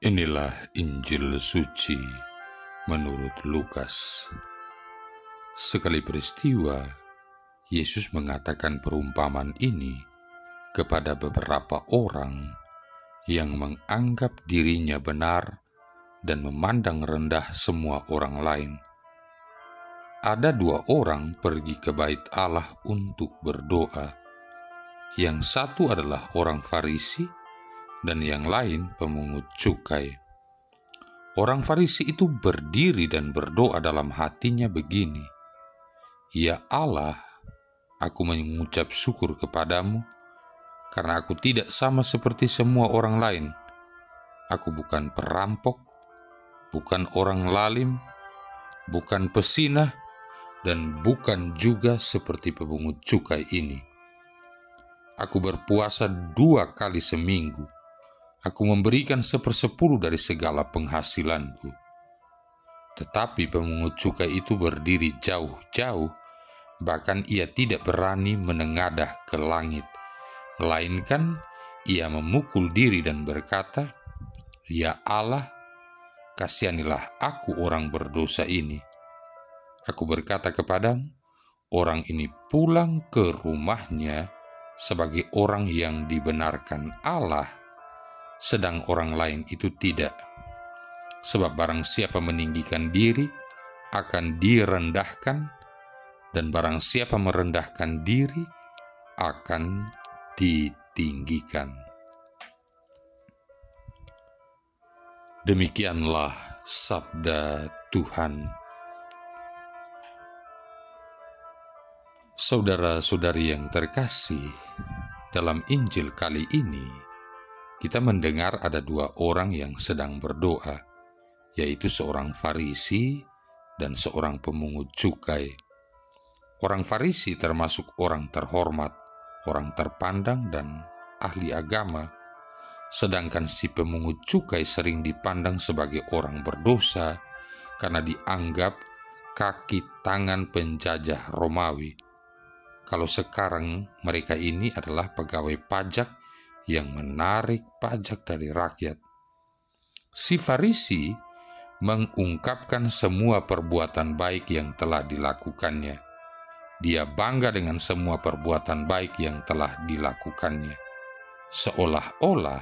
Inilah Injil suci menurut Lukas. Sekali peristiwa, Yesus mengatakan perumpamaan ini kepada beberapa orang yang menganggap dirinya benar dan memandang rendah semua orang lain. Ada dua orang pergi ke bait Allah untuk berdoa. Yang satu adalah orang Farisi dan yang lain pemungut cukai. Orang Farisi itu berdiri dan berdoa dalam hatinya begini, "Ya Allah, aku mengucap syukur kepadamu karena aku tidak sama seperti semua orang lain. Aku bukan perampok, bukan orang lalim, bukan pesinah, dan bukan juga seperti pemungut cukai ini. Aku berpuasa 2 kali seminggu. Aku memberikan 1/10 dari segala penghasilanku." Tetapi pemungut cukai itu berdiri jauh-jauh, bahkan ia tidak berani menengadah ke langit, melainkan ia memukul diri dan berkata, "Ya Allah, kasihanilah aku orang berdosa ini." Aku berkata kepadamu, orang ini pulang ke rumahnya sebagai orang yang dibenarkan Allah, sedang orang lain itu tidak. Sebab barang siapa meninggikan diri akan direndahkan, dan barang siapa merendahkan diri akan ditinggikan. Demikianlah sabda Tuhan. Saudara-saudari yang terkasih, dalam Injil kali ini kita mendengar ada dua orang yang sedang berdoa, yaitu seorang Farisi dan seorang pemungut cukai. Orang Farisi termasuk orang terhormat, orang terpandang dan ahli agama, sedangkan si pemungut cukai sering dipandang sebagai orang berdosa karena dianggap kaki tangan penjajah Romawi. Kalau sekarang mereka ini adalah pegawai pajak yang menarik pajak dari rakyat. Si Farisi mengungkapkan semua perbuatan baik yang telah dilakukannya. Dia bangga dengan semua perbuatan baik yang telah dilakukannya, seolah-olah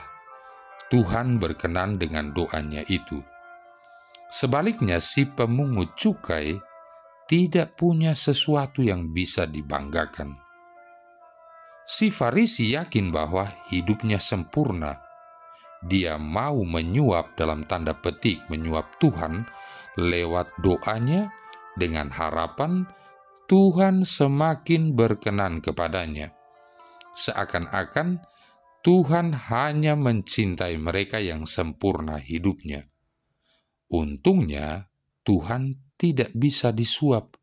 Tuhan berkenan dengan doanya itu. Sebaliknya, si pemungut cukai tidak punya sesuatu yang bisa dibanggakan. Si Farisi yakin bahwa hidupnya sempurna. Dia mau menyuap, dalam tanda petik menyuap Tuhan lewat doanya dengan harapan Tuhan semakin berkenan kepadanya. Seakan-akan Tuhan hanya mencintai mereka yang sempurna hidupnya. Untungnya Tuhan tidak bisa disuap.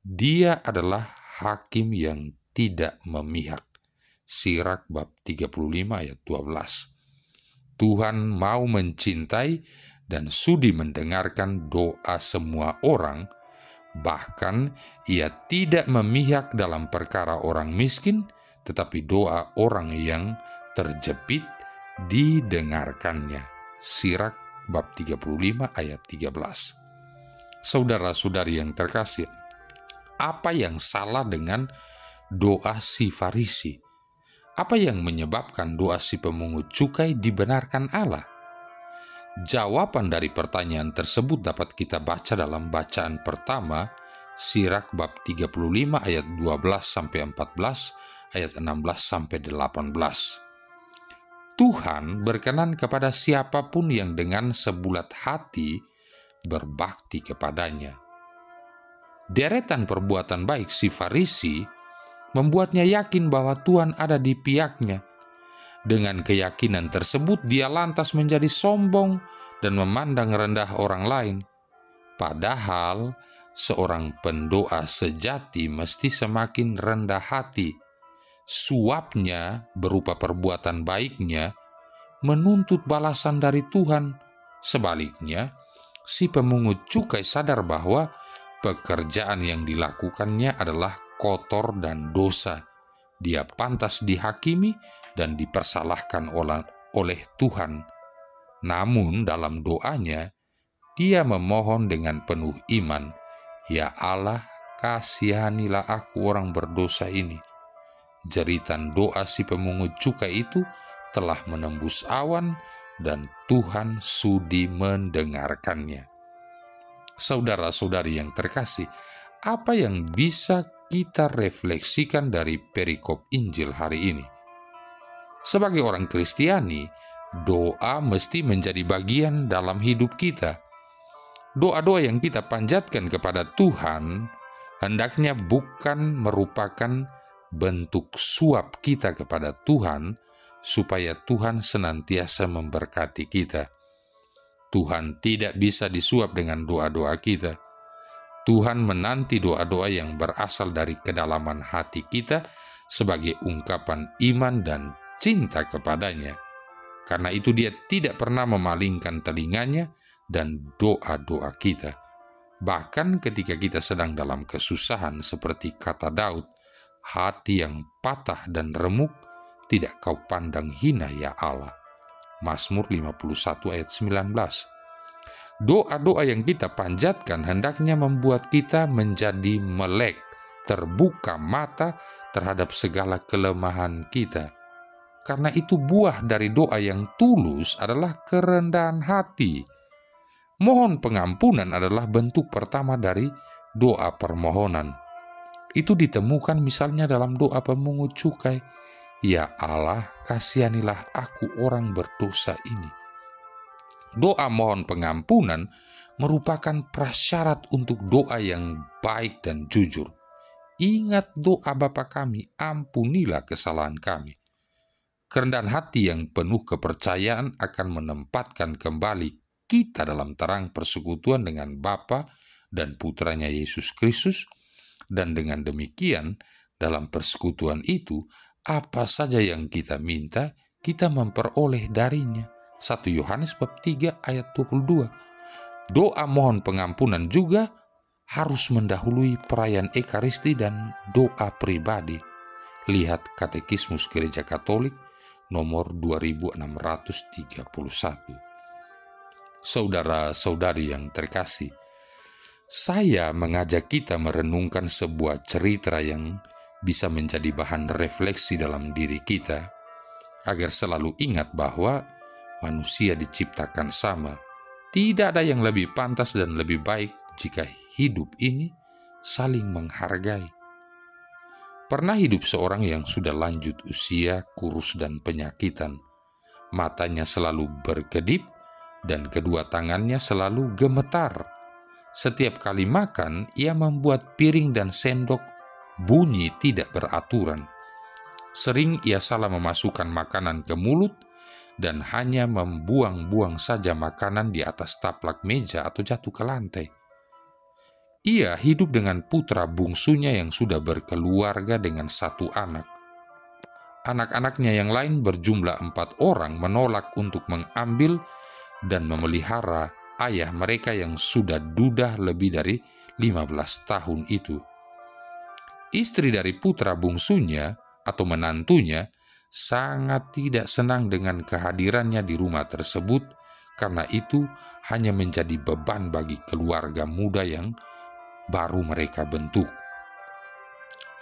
Dia adalah hakim yang tidak memihak. Sirak bab 35 ayat 12. Tuhan mau mencintai dan sudi mendengarkan doa semua orang, bahkan ia tidak memihak dalam perkara orang miskin, tetapi doa orang yang terjepit didengarkannya. Sirak bab 35 ayat 13. Saudara-saudari yang terkasih, apa yang salah dengan doa si Farisi? Apa yang menyebabkan doa si pemungut cukai dibenarkan Allah? Jawaban dari pertanyaan tersebut dapat kita baca dalam bacaan pertama, Sirak bab 35 ayat 12-14, ayat 16-18. Tuhan berkenan kepada siapapun yang dengan sebulat hati berbakti kepadanya. Deretan perbuatan baik si Farisi membuatnya yakin bahwa Tuhan ada di pihaknya. Dengan keyakinan tersebut, dia lantas menjadi sombong dan memandang rendah orang lain. Padahal seorang pendoa sejati mesti semakin rendah hati. Suapnya berupa perbuatan baiknya menuntut balasan dari Tuhan. Sebaliknya, si pemungut cukai sadar bahwa pekerjaan yang dilakukannya adalah kotor dan dosa. Dia pantas dihakimi dan dipersalahkan oleh Tuhan. Namun dalam doanya, dia memohon dengan penuh iman, "Ya Allah, kasihanilah aku orang berdosa ini." Jeritan doa si pemungut cukai itu telah menembus awan dan Tuhan sudi mendengarkannya. Saudara-saudari yang terkasih, apa yang bisa kita refleksikan dari perikop Injil hari ini? Sebagai orang Kristiani, doa mesti menjadi bagian dalam hidup kita. Doa-doa yang kita panjatkan kepada Tuhan hendaknya bukan merupakan bentuk suap kita kepada Tuhan, supaya Tuhan senantiasa memberkati kita. Tuhan tidak bisa disuap dengan doa-doa kita. Tuhan menanti doa-doa yang berasal dari kedalaman hati kita sebagai ungkapan iman dan cinta kepadanya. Karena itu dia tidak pernah memalingkan telinganya dan doa-doa kita. Bahkan ketika kita sedang dalam kesusahan, seperti kata Daud, "Hati yang patah dan remuk tidak kau pandang hina, ya Allah." Mazmur 51 ayat 19. Doa-doa yang kita panjatkan hendaknya membuat kita menjadi melek, terbuka mata terhadap segala kelemahan kita. Karena itu buah dari doa yang tulus adalah kerendahan hati. Mohon pengampunan adalah bentuk pertama dari doa permohonan. Itu ditemukan misalnya dalam doa pemungut cukai, "Ya Allah, kasihanilah aku orang berdosa ini." Doa mohon pengampunan merupakan prasyarat untuk doa yang baik dan jujur. Ingat doa Bapa kami, ampunilah kesalahan kami. Kerendahan hati yang penuh kepercayaan akan menempatkan kembali kita dalam terang persekutuan dengan Bapa dan Putranya Yesus Kristus, dan dengan demikian dalam persekutuan itu, apa saja yang kita minta, kita memperoleh darinya. 1 Yohanes bab 3 ayat 22. Doa mohon pengampunan juga harus mendahului perayaan Ekaristi dan doa pribadi. Lihat Katekismus Gereja Katolik nomor 2631. Saudara-saudari yang terkasih, saya mengajak kita merenungkan sebuah cerita yang bisa menjadi bahan refleksi dalam diri kita, agar selalu ingat bahwa manusia diciptakan sama. Tidak ada yang lebih pantas dan lebih baik jika hidup ini saling menghargai. Pernah hidup seorang yang sudah lanjut usia, kurus dan penyakitan. Matanya selalu berkedip dan kedua tangannya selalu gemetar. Setiap kali makan, ia membuat piring dan sendok bunyi tidak beraturan. Sering ia salah memasukkan makanan ke mulut dan hanya membuang-buang saja makanan di atas taplak meja atau jatuh ke lantai. Ia hidup dengan putra bungsunya yang sudah berkeluarga dengan 1 anak. Anak-anaknya yang lain berjumlah 4 orang menolak untuk mengambil dan memelihara ayah mereka yang sudah duda lebih dari 15 tahun itu. Istri dari putra bungsunya atau menantunya sangat tidak senang dengan kehadirannya di rumah tersebut, karena itu hanya menjadi beban bagi keluarga muda yang baru mereka bentuk.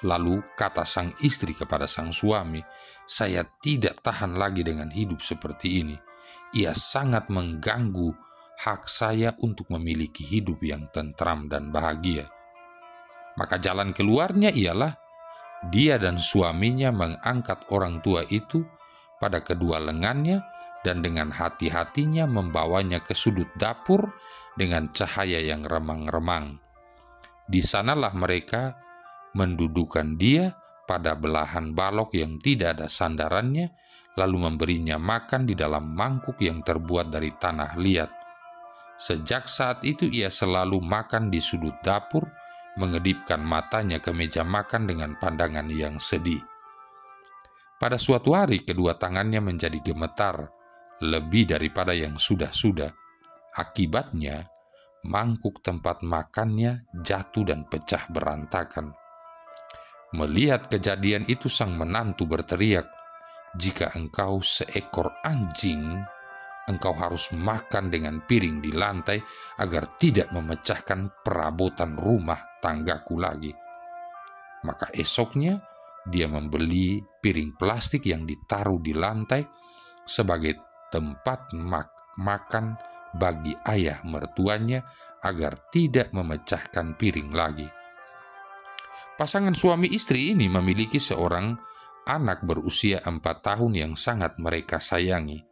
Lalu kata sang istri kepada sang suami, "Saya tidak tahan lagi dengan hidup seperti ini. Ia sangat mengganggu hak saya untuk memiliki hidup yang tentram dan bahagia." Maka jalan keluarnya ialah dia dan suaminya mengangkat orang tua itu pada kedua lengannya dan dengan hati-hatinya membawanya ke sudut dapur dengan cahaya yang remang-remang. Di sanalah mereka mendudukan dia pada belahan balok yang tidak ada sandarannya, lalu memberinya makan di dalam mangkuk yang terbuat dari tanah liat. Sejak saat itu ia selalu makan di sudut dapur, mengedipkan matanya ke meja makan dengan pandangan yang sedih. Pada suatu hari kedua tangannya menjadi gemetar, lebih daripada yang sudah-sudah. Akibatnya, mangkuk tempat makannya jatuh dan pecah berantakan. Melihat kejadian itu sang menantu berteriak, "Jika engkau seekor anjing, engkau harus makan dengan piring di lantai agar tidak memecahkan perabotan rumah tanggaku lagi. Maka esoknya dia membeli piring plastik yang ditaruh di lantai sebagai tempat makan bagi ayah mertuanya agar tidak memecahkan piring lagi. Pasangan suami istri ini memiliki seorang anak berusia 4 tahun yang sangat mereka sayangi.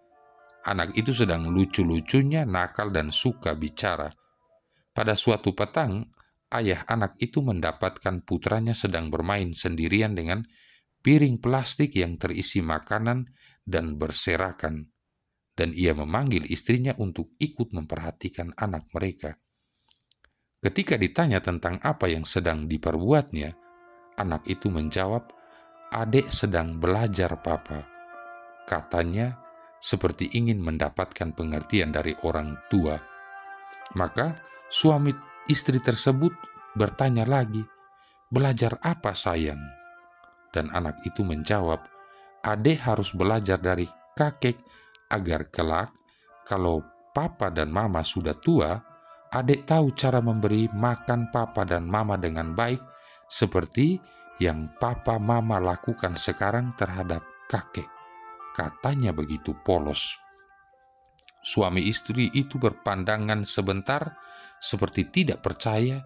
Anak itu sedang lucu-lucunya, nakal dan suka bicara. Pada suatu petang, ayah anak itu mendapatkan putranya sedang bermain sendirian dengan piring plastik yang terisi makanan dan berserakan, dan ia memanggil istrinya untuk ikut memperhatikan anak mereka. Ketika ditanya tentang apa yang sedang diperbuatnya, anak itu menjawab, "Adik sedang belajar, Papa," katanya, seperti ingin mendapatkan pengertian dari orang tua. Maka suami istri tersebut bertanya lagi, "Belajar apa, sayang?" Dan anak itu menjawab, "Adik harus belajar dari kakek agar kelak kalau papa dan mama sudah tua, adik tahu cara memberi makan papa dan mama dengan baik seperti yang papa mama lakukan sekarang terhadap kakek," katanya begitu polos. Suami istri itu berpandangan sebentar seperti tidak percaya,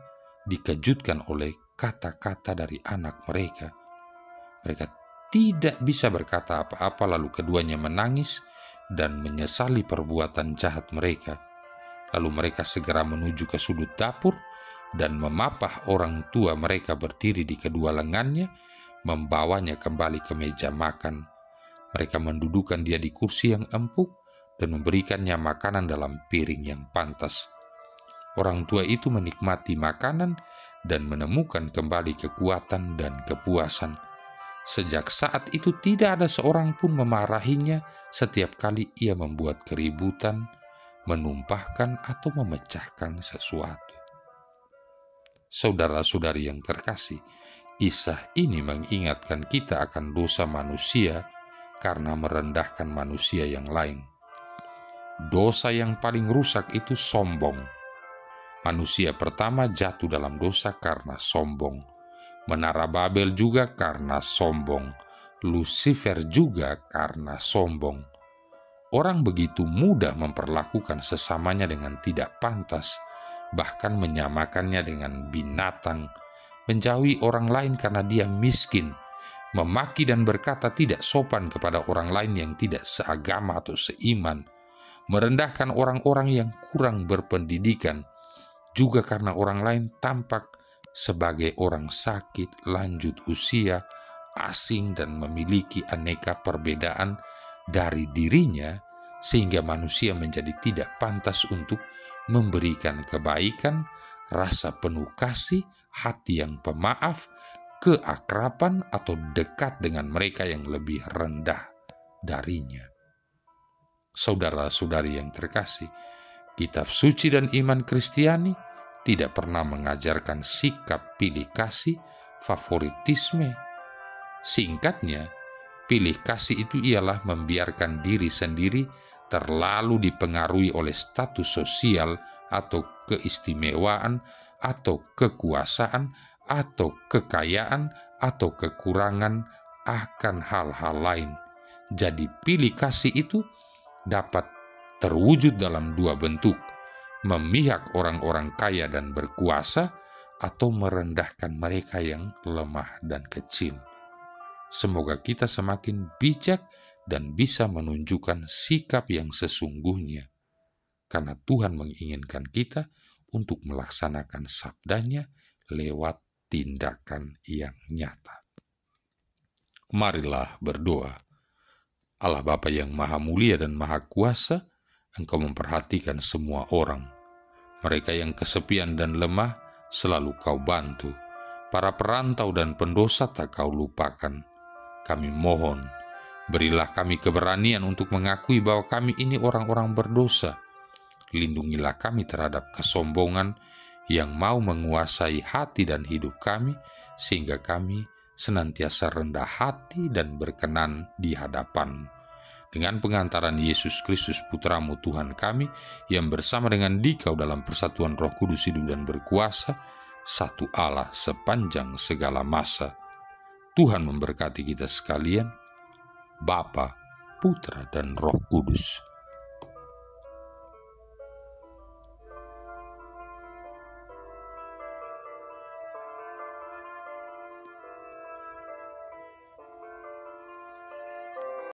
dikejutkan oleh kata-kata dari anak mereka. Mereka tidak bisa berkata apa-apa, lalu keduanya menangis dan menyesali perbuatan jahat mereka. Lalu mereka segera menuju ke sudut dapur dan memapah orang tua mereka berdiri di kedua lengannya, membawanya kembali ke meja makan. Mereka mendudukan dia di kursi yang empuk dan memberikannya makanan dalam piring yang pantas. Orang tua itu menikmati makanan dan menemukan kembali kekuatan dan kepuasan. Sejak saat itu tidak ada seorang pun memarahinya setiap kali ia membuat keributan, menumpahkan atau memecahkan sesuatu. Saudara-saudari yang terkasih, kisah ini mengingatkan kita akan dosa manusia karena merendahkan manusia yang lain. Dosa yang paling rusak itu sombong. Manusia pertama jatuh dalam dosa karena sombong. Menara Babel juga karena sombong. Lucifer juga karena sombong. Orang begitu mudah memperlakukan sesamanya dengan tidak pantas, bahkan menyamakannya dengan binatang, menjauhi orang lain karena dia miskin, memaki dan berkata tidak sopan kepada orang lain yang tidak seagama atau seiman, merendahkan orang-orang yang kurang berpendidikan, juga karena orang lain tampak sebagai orang sakit, lanjut usia, asing dan memiliki aneka perbedaan dari dirinya, sehingga manusia menjadi tidak pantas untuk memberikan kebaikan, rasa penuh kasih, hati yang pemaaf, keakraban atau dekat dengan mereka yang lebih rendah darinya. Saudara-saudari yang terkasih, kitab suci dan iman Kristiani tidak pernah mengajarkan sikap pilih kasih, favoritisme. Singkatnya, pilih kasih itu ialah membiarkan diri sendiri terlalu dipengaruhi oleh status sosial atau keistimewaan atau kekuasaan atau kekayaan atau kekurangan akan hal-hal lain. Jadi pilih kasih itu dapat terwujud dalam dua bentuk, memihak orang-orang kaya dan berkuasa atau merendahkan mereka yang lemah dan kecil. Semoga kita semakin bijak dan bisa menunjukkan sikap yang sesungguhnya, karena Tuhan menginginkan kita untuk melaksanakan sabdanya lewat tindakan yang nyata. Marilah berdoa. Allah Bapa yang Maha Mulia dan Maha Kuasa, Engkau memperhatikan semua orang. Mereka yang kesepian dan lemah selalu Kau bantu. Para perantau dan pendosa tak Kau lupakan. Kami mohon, berilah kami keberanian untuk mengakui bahwa kami ini orang-orang berdosa. Lindungilah kami terhadap kesombongan yang mau menguasai hati dan hidup kami, sehingga kami senantiasa rendah hati dan berkenan di hadapan-Mu. dengan pengantaran Yesus Kristus Putramu Tuhan kami, yang bersama dengan Dikau dalam persatuan Roh Kudus hidup dan berkuasa, satu Allah sepanjang segala masa. Tuhan memberkati kita sekalian, Bapa, Putra, dan Roh Kudus.